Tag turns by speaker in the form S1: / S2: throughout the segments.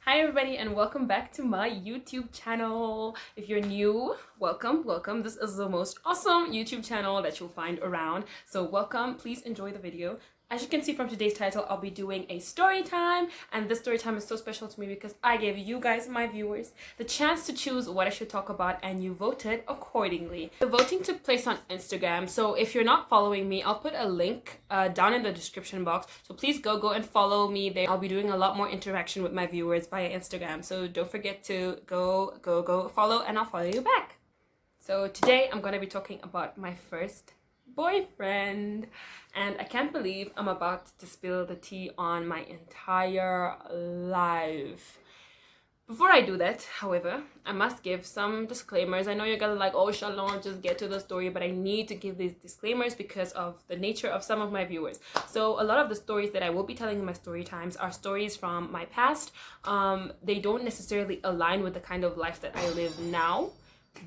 S1: Hi everybody and welcome back to my YouTube channel. If you're new, welcome. This is the most awesome YouTube channel that you'll find around. So welcome, please enjoy the video. As you can see from today's title, I'll be doing a story time, and this story time is so special to me because I gave you guys, my viewers, the chance to choose what I should talk about and you voted accordingly. The voting took place on Instagram, so if you're not following me, I'll put a link down in the description box, so please go and follow me there. I'll be doing a lot more interaction with my viewers via Instagram, so don't forget to go follow and I'll follow you back. So today I'm going to be talking about my first boyfriend, and I can't believe I'm about to spill the tea on my entire life. Before I do that, however, I must give some disclaimers. I know you're gonna like, oh Shalom, just get to the story, but I need to give these disclaimers because of the nature of some of my viewers. So a lot of the stories that I will be telling in my story times are stories from my past. They don't necessarily align with the kind of life that I live now,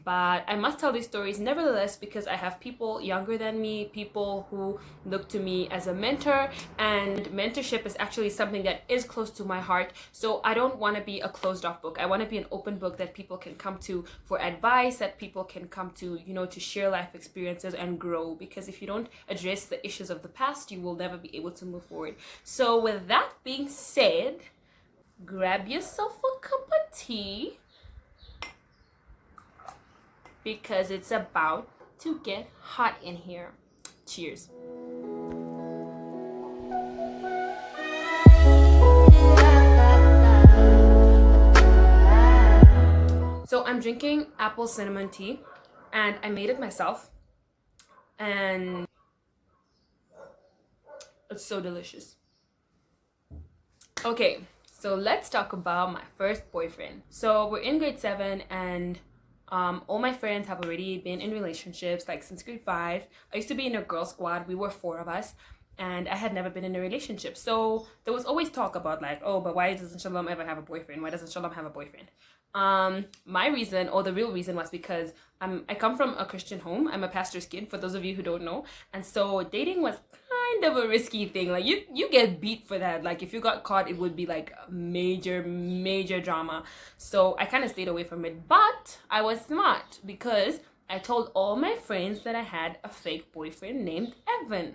S1: but I must tell these stories nevertheless because I have people younger than me, people who look to me as a mentor, and mentorship is actually something that is close to my heart. So I don't want to be a closed off book. I want to be an open book that people can come to for advice, that people can come to, to share life experiences and grow, because if you don't address the issues of the past, you will never be able to move forward. So with that being said, grab yourself a cup of tea, because it's about to get hot in here. Cheers. So I'm drinking apple cinnamon tea, and I made it myself, and it's so delicious. Okay, so let's talk about my first boyfriend. So we're in grade 7, and all my friends have already been in relationships, like since grade 5. I used to be in a girl squad. We were 4 of us, and I had never been in a relationship. So there was always talk about like, oh, but why doesn't Shalom ever have a boyfriend? Why doesn't Shalom have a boyfriend? My reason, or the real reason, was because I come from a Christian home. I'm a pastor's kid, for those of you who don't know. And so dating was kind of a risky thing. Like you get beat for that. Like if you got caught, it would be like major drama. So I kind of stayed away from it. But I was smart because I told all my friends that I had a fake boyfriend named Evan.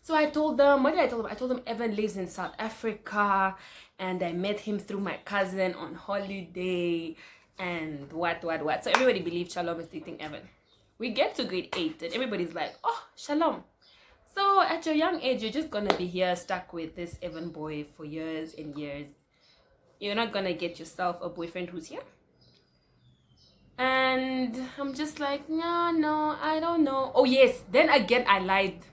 S1: So I told them, what did I tell them? I told them Evan lives in South Africa, and I met him through my cousin on holiday, and what. So everybody believed Shalom is dating Evan. We get to grade 8, and everybody's like, oh, Shalom. So at your young age, you're just gonna be here stuck with this Evan boy for years and years. You're not gonna get yourself a boyfriend who's here. And I'm just like, no, I don't know. Oh yes, then again I lied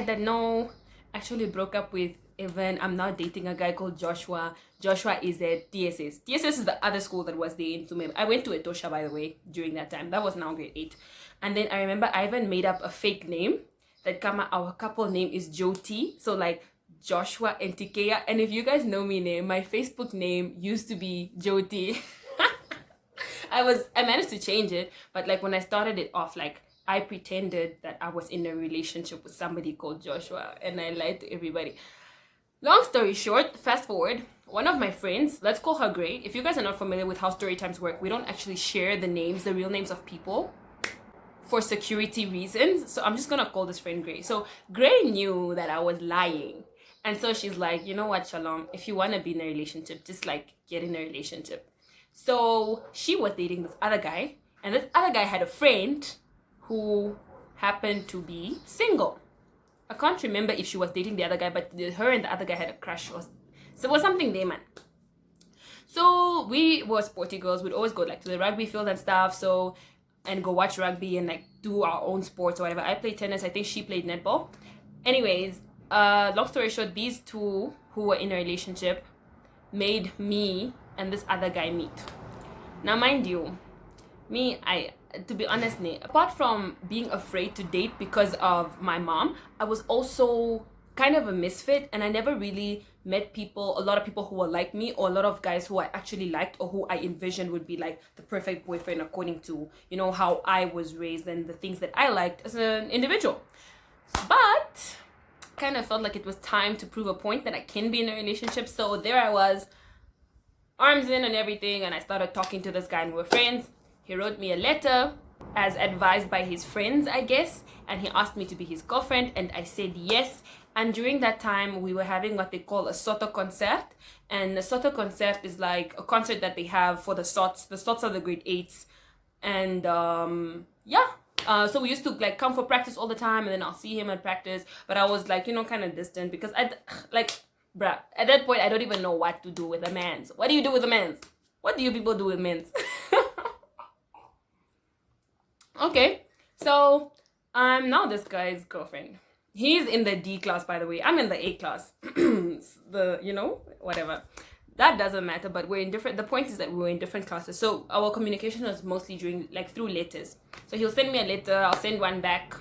S1: that no, actually broke up with Evan. I'm now dating a guy called Joshua. Joshua is at TSS. TSS is the other school that was there in Sume. I went to Etosha, by the way, during that time. That was now grade 8. And then I remember I even made up a fake name that our couple name is Joti. So like Joshua and Tikea. And if you guys know me, my Facebook name used to be Joti. I managed to change it, but like when I started it off, like I pretended that I was in a relationship with somebody called Joshua, and I lied to everybody. Long story short, fast forward, one of my friends, let's call her Gray. If you guys are not familiar with how story times work, we don't actually share the real names of people for security reasons. So I'm just gonna call this friend Gray. So Gray knew that I was lying. And so she's like, you know what, Shalom, if you wanna be in a relationship, just like get in a relationship. So she was dating this other guy, and this other guy had a friend who happened to be single. I can't remember if she was dating the other guy, but her and the other guy had a crush. So it was something there, man. So we were sporty girls. We'd always go like to the rugby field and stuff. So, and go watch rugby and like do our own sports or whatever. I played tennis. I think she played netball. Anyways, long story short, these two who were in a relationship made me and this other guy meet. Now, mind you, to be honest, apart from being afraid to date because of my mom, I was also kind of a misfit, and I never really met a lot of people who were like me, or a lot of guys who I actually liked or who I envisioned would be like the perfect boyfriend according to, how I was raised and the things that I liked as an individual. But kind of felt like it was time to prove a point that I can be in a relationship. So there I was, arms in and everything, and I started talking to this guy and we were friends. He wrote me a letter as advised by his friends, I guess, and he asked me to be his girlfriend, and I said yes. And during that time we were having what they call a Soto concert, and the Soto concert is like a concert that they have for the sots. The sots are the grade 8s, and yeah. So we used to like come for practice all the time, and then I'll see him at practice, but I was like, you know, kind of distant because I like, bruh, at that point I don't even know what to do with a man's. What do you do with a man's? What do you people do with men's? Okay, so I'm now this guy's girlfriend. He's in the D class, by the way. I'm in the A class. The, you know, whatever. That doesn't matter, but we're in different, the point is that we're in different classes. So our communication was mostly during, like, through letters. So he'll send me a letter, I'll send one back.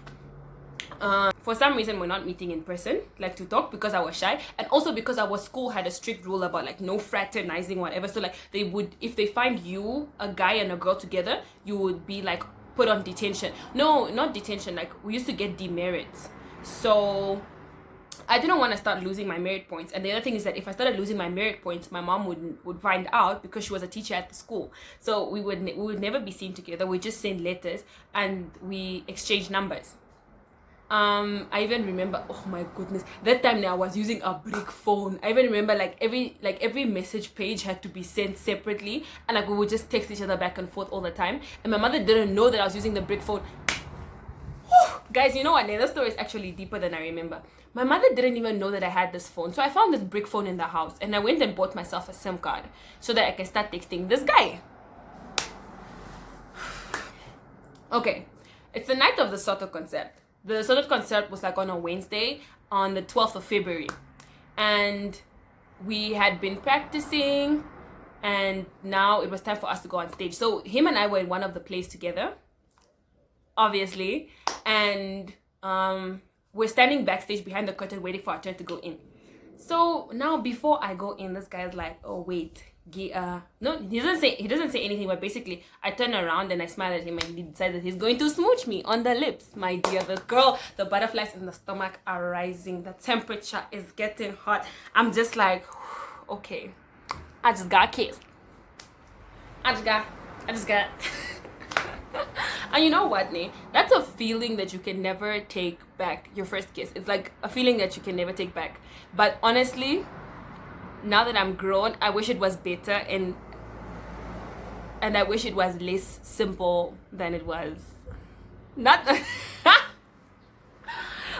S1: For some reason we're not meeting in person, like, to talk, because I was shy, and also because our school had a strict rule about like no fraternizing, whatever. So like they would, if they find you, a guy and a girl together, you would be like put on detention. No, not detention, like we used to get demerits. So I didn't want to start losing my merit points, and the other thing is that if I started losing my merit points, my mom would find out because she was a teacher at the school. So we would never be seen together. We just send letters and we exchange numbers. I even remember, oh my goodness, that time I was using a brick phone. I even remember like every message page had to be sent separately, and like we would just text each other back and forth all the time, and my mother didn't know that I was using the brick phone. Guys, you know what, the story is actually deeper than I remember. My mother didn't even know that I had this phone, so I found this brick phone in the house, and I went and bought myself a SIM card so that I can start texting this guy. Okay, it's the night of the Soto concert. The Soto concert was like on a Wednesday, on the 12th of February, and we had been practicing, and now it was time for us to go on stage. So him and I were in one of the plays together, obviously, and we're standing backstage behind the curtain waiting for our turn to go in. So now before I go in, this guy's like, oh wait, no, he doesn't say anything, but basically I turn around and I smile at him, and he decides that he's going to smooch me on the lips. My dear, the butterflies in the stomach are rising, the temperature is getting hot. I'm just like, okay, I just got kissed. I just got And you know what, Ne? That's a feeling that you can never take back. Your first kiss, it's like a feeling that you can never take back. But honestly, now that I'm grown, I wish it was better, and I wish it was less simple than it was. Not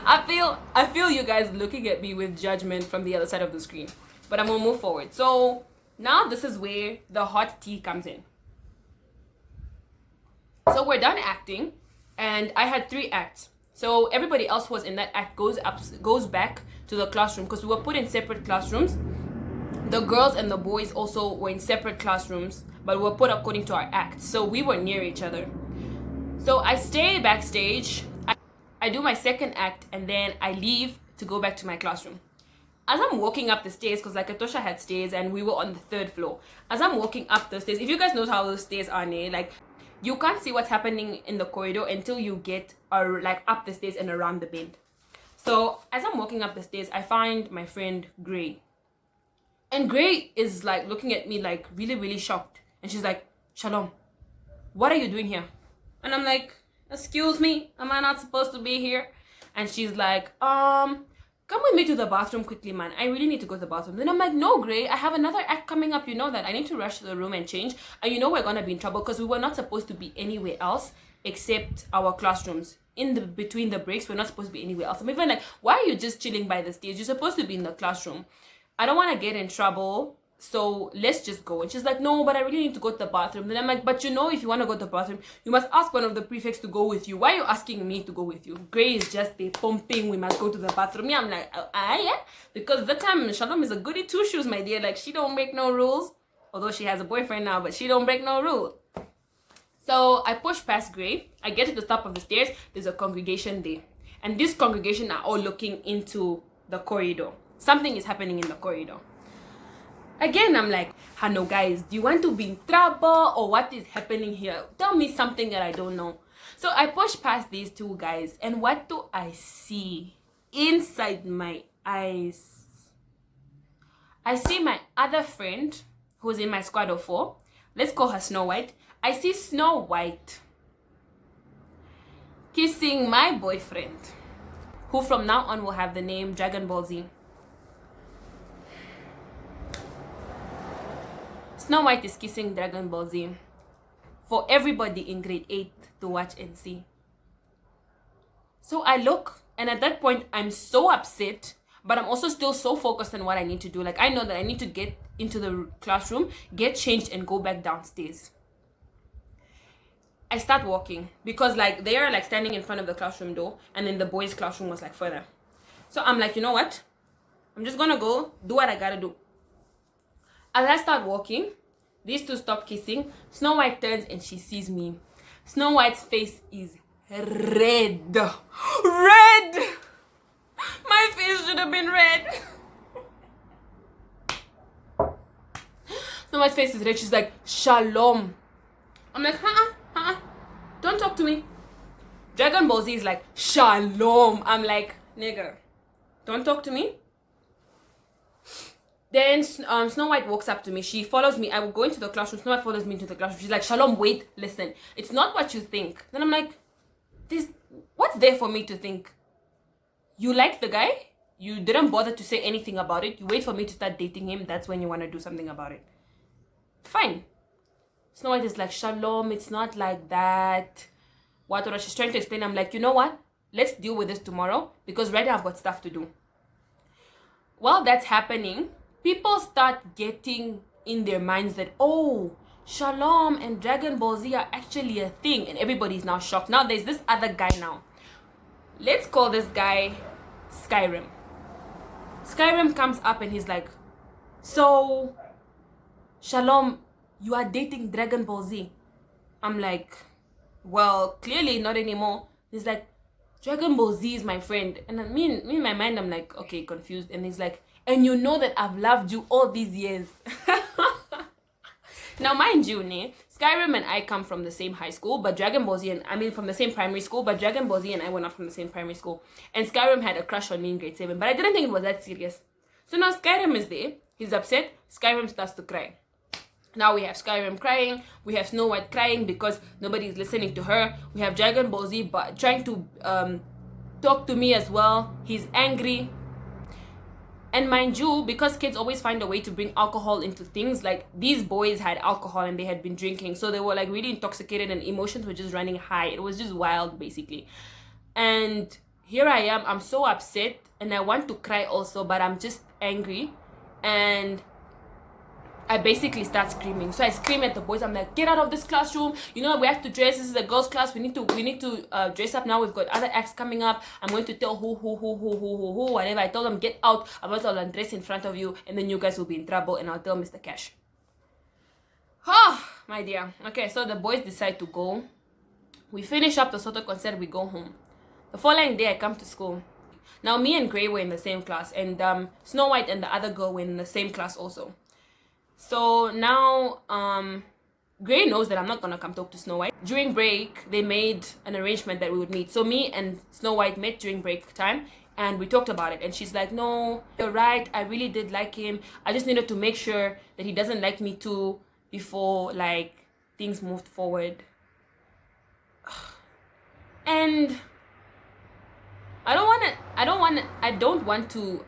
S1: I feel you guys looking at me with judgment from the other side of the screen, but I'm gonna move forward. So now this is where the hot tea comes in. So we're done acting, and I had 3 acts. So everybody else who was in that act goes back to the classroom, because we were put in separate classrooms. The girls and the boys also were in separate classrooms, but were put according to our acts. So we were near each other. So I stay backstage. I do my second act, and then I leave to go back to my classroom. As I'm walking up the stairs, because like Atosha had stairs and we were on the 3rd floor. As I'm walking up the stairs, if you guys know how those stairs are, like you can't see what's happening in the corridor until you get like up the stairs and around the bend. So as I'm walking up the stairs, I find my friend Gray. And Gray is like looking at me like really, really shocked. And she's like, Shalom, what are you doing here? And I'm like, excuse me, am I not supposed to be here? And she's like, come with me to the bathroom quickly, man. I really need to go to the bathroom. Then I'm like, no, Gray, I have another act coming up. You know that. I need to rush to the room and change. And you know we're going to be in trouble because we were not supposed to be anywhere else except our classrooms. Between the breaks, we're not supposed to be anywhere else. I'm even like, why are you just chilling by the stage? You're supposed to be in the classroom. I don't want to get in trouble, so let's just go. And she's like, no, but I really need to go to the bathroom. Then I'm like, but you know, if you want to go to the bathroom, you must ask one of the prefects to go with you. Why are you asking me to go with you? Gray is just there pumping, we must go to the bathroom. Yeah, I'm like, yeah, because that time Shalom is a goody two shoes, my dear. Like, she don't break no rules, although she has a boyfriend now, but she don't break no rule. So I push past Gray. I get to the top of the stairs. There's a congregation there, and this congregation are all looking into the corridor. Something is happening in the corridor. Again, I'm like, hello guys, do you want to be in trouble, or what is happening here? Tell me something that I don't know. So I push past these 2 guys, and what do I see inside my eyes? I see my other friend, who's in my squad of 4. Let's call her Snow White. I see Snow White kissing my boyfriend, who from now on will have the name Dragon Ball Z. Snow White is kissing Dragon Ball Z for everybody in grade 8 to watch and see. So I look, and at that point, I'm so upset, but I'm also still so focused on what I need to do. Like, I know that I need to get into the classroom, get changed, and go back downstairs. I start walking because, like, they are, like, standing in front of the classroom door, and then the boys' classroom was, like, further. So I'm like, you know what? I'm just gonna go do what I gotta do. As I start walking, these two stop kissing. Snow White turns and she sees me. Snow White's face is red. Red! My face should have been red. Snow White's face is red. She's like, Shalom. I'm like, don't talk to me. Dragon Ball Z is like, Shalom. I'm like, nigga, don't talk to me. Then Snow White walks up to me. She follows me. I will go into the classroom. Snow White follows me into the classroom. She's like, Shalom, wait, listen. It's not what you think. Then I'm like, what's there for me to think? You like the guy? You didn't bother to say anything about it. You wait for me to start dating him. That's when you want to do something about it. Fine. Snow White is like, Shalom, it's not like that. What she's trying to explain. I'm like, you know what? Let's deal with this tomorrow because right now I've got stuff to do. While that's happening, people start getting in their minds that, oh, Shalom and Dragon Ball Z are actually a thing. And everybody's now shocked. Now there's this other guy now. Let's call this guy Skyrim. Skyrim comes up and he's like, so, Shalom, you are dating Dragon Ball Z. I'm like, well, clearly not anymore. He's like, Dragon Ball Z is my friend. And me in my mind, I'm like, okay, confused. And he's like, and you know that I've loved you all these years. Now, mind you, Skyrim and I come from the same high school, but Dragon Ball Z from the same primary school, but Dragon Ball Z and I were not from the same primary school. And Skyrim had a crush on me in grade 7, but I didn't think it was that serious. So now Skyrim is there. He's upset. Skyrim starts to cry. Now we have Skyrim crying. We have Snow White crying because nobody's listening to her. We have Dragon Ball Z but trying to talk to me as well. He's angry. And mind you, because kids always find a way to bring alcohol into things, like these boys had alcohol and they had been drinking. So they were like really intoxicated and emotions were just running high. It was just wild, basically. And here I am. I'm so upset and I want to cry also, but I'm just angry. And I basically start screaming. So I scream at the boys. I'm like, get out of this classroom. You know, we have to dress. This is a girls' class. We need to dress up now. We've got other acts coming up. I'm going to tell who, whatever. I told them, get out. Otherwise, I'll undress in front of you. And then you guys will be in trouble. And I'll tell Mr. Cash. Oh, my dear. Okay, so the boys decide to go. We finish up the Soto concert. We go home. The following day, I come to school. Now, me and Gray were in the same class. And Snow White and the other girl were in the same class also. So now, Gray knows that I'm not gonna come talk to Snow White. During break, they made an arrangement that we would meet. So me and Snow White met during break time and we talked about it. And she's like, no, you're right. I really did like him. I just needed to make sure that he doesn't like me too before, like, things moved forward. And I don't want to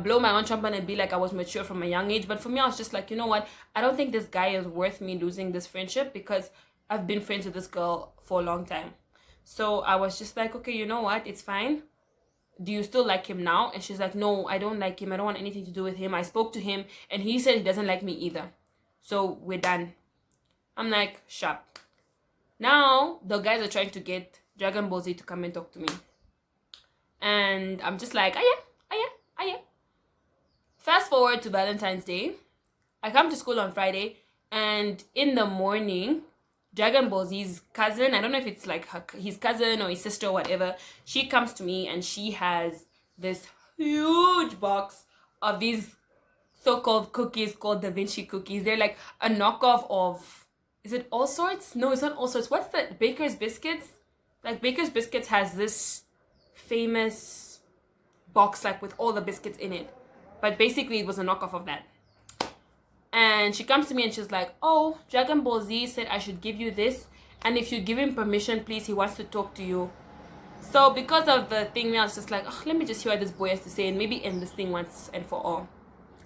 S1: blow my own trumpet and be like I was mature from a young age, but for me I was just like, you know what, I don't think this guy is worth me losing this friendship because I've been friends with this girl for a long time. So I was just like, okay, you know what, it's fine. Do you still like him now? And she's like, no, I don't like him. I don't want anything to do with him. I spoke to him and he said he doesn't like me either. So we're done. I'm like, sharp. Now the guys are trying to get Dragon Ball Z to come and talk to me. And I'm just like, yeah. Fast forward to Valentine's Day. I come to school on Friday, and in the morning, Dragon Ball Z's cousin, I don't know if it's like his cousin or his sister or whatever, she comes to me and she has this huge box of these so-called cookies called Da Vinci cookies. They're like a knockoff of, is it All Sorts? No, it's not All Sorts. What's the Baker's Biscuits? Like Baker's Biscuits has this famous box like with all the biscuits in it. But basically it was a knockoff of that. And she comes to me and she's like, oh, Dragon Ball Z said I should give you this, and if you give him permission, please, he wants to talk to you. So because of the thing, I was just like, oh, let me just hear what this boy has to say and maybe end this thing once and for all.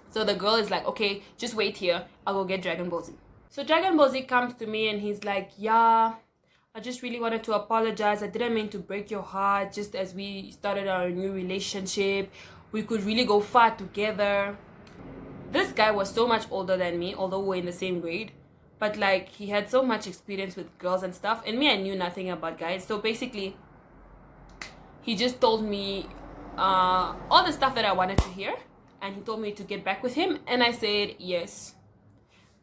S1: So the girl is like, okay, just wait here, I'll go get Dragon Ball Z. So Dragon Ball Z comes to me and he's like, yeah, I just really wanted to apologize. I didn't mean to break your heart. Just as we started our new relationship, we could really go far together. This guy was so much older than me, although we're in the same grade. But like, he had so much experience with girls and stuff. And me, I knew nothing about guys. So basically, he just told me all the stuff that I wanted to hear. And he told me to get back with him. And I said, yes.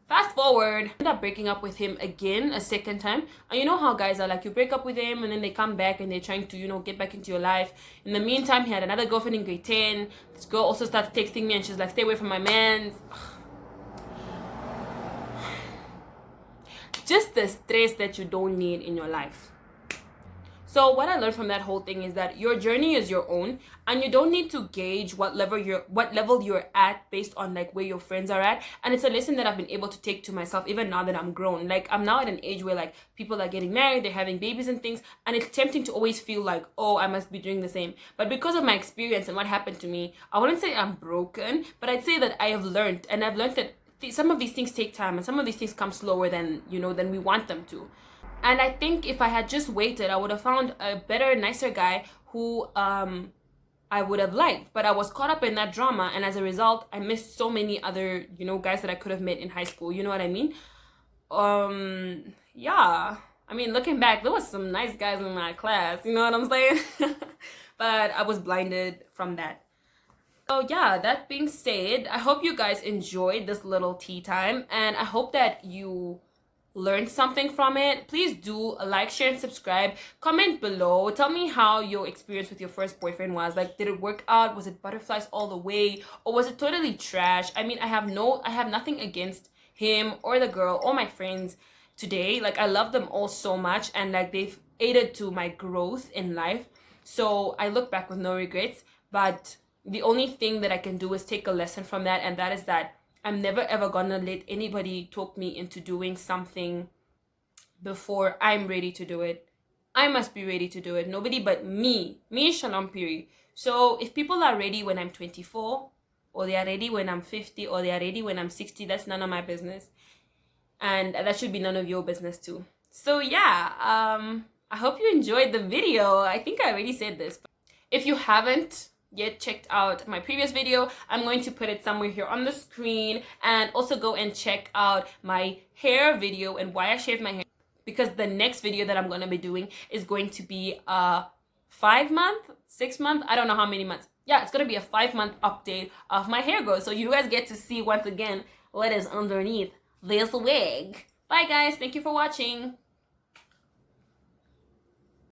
S1: Fast forward, I ended up breaking up with him again a second time. And you know how guys are, like, you break up with him and then they come back and they're trying to, you know, get back into your life. In the meantime, he had another girlfriend in grade 10. This girl also starts texting me and she's like, stay away from my man. Just the stress that you don't need in your life. So what I learned from that whole thing is that your journey is your own, and you don't need to gauge what level you're at based on like where your friends are at. And it's a lesson that I've been able to take to myself even now that I'm grown. Like, I'm now at an age where like people are getting married, they're having babies and things, and it's tempting to always feel like, oh, I must be doing the same. But because of my experience and what happened to me, I wouldn't say I'm broken, but I'd say that I have learned, and I've learned that some of these things take time and some of these things come slower than, you know, than we want them to. And I think if I had just waited, I would have found a better, nicer guy who I would have liked. But I was caught up in that drama, and as a result, I missed so many other, you know, guys that I could have met in high school. You know what I mean? Yeah. I mean, looking back, there was some nice guys in my class. You know what I'm saying? But I was blinded from that. So yeah, that being said, I hope you guys enjoyed this little tea time, and I hope that you learned something from it. Please do like, share, and subscribe. Comment below. Tell me how your experience with your first boyfriend was. Like, did it work out? Was it butterflies all the way, or was it totally trash? I mean, I have nothing against him or the girl or my friends today. Like, I love them all so much, and like, they've aided to my growth in life. So I look back with no regrets. But the only thing that I can do is take a lesson from that, and that is that I'm never ever gonna let anybody talk me into doing something before I'm ready to do it. I must be ready to do it. Nobody but me, Shalom Piri. So if people are ready when I'm 24, or they are ready when I'm 50, or they are ready when I'm 60, that's none of my business. And that should be none of your business too. So yeah, I hope you enjoyed the video. I think I already said this. But if you haven't yet checked out my previous video, I'm going to put it somewhere here on the screen. And also go and check out my hair video and why I shaved my hair, because the next video that I'm going to be doing is going to be a 5-month, 6-month, I don't know how many months. Yeah, it's going to be a 5-month update of my hair growth, so you guys get to see once again what is underneath this wig. Bye guys, thank you for watching.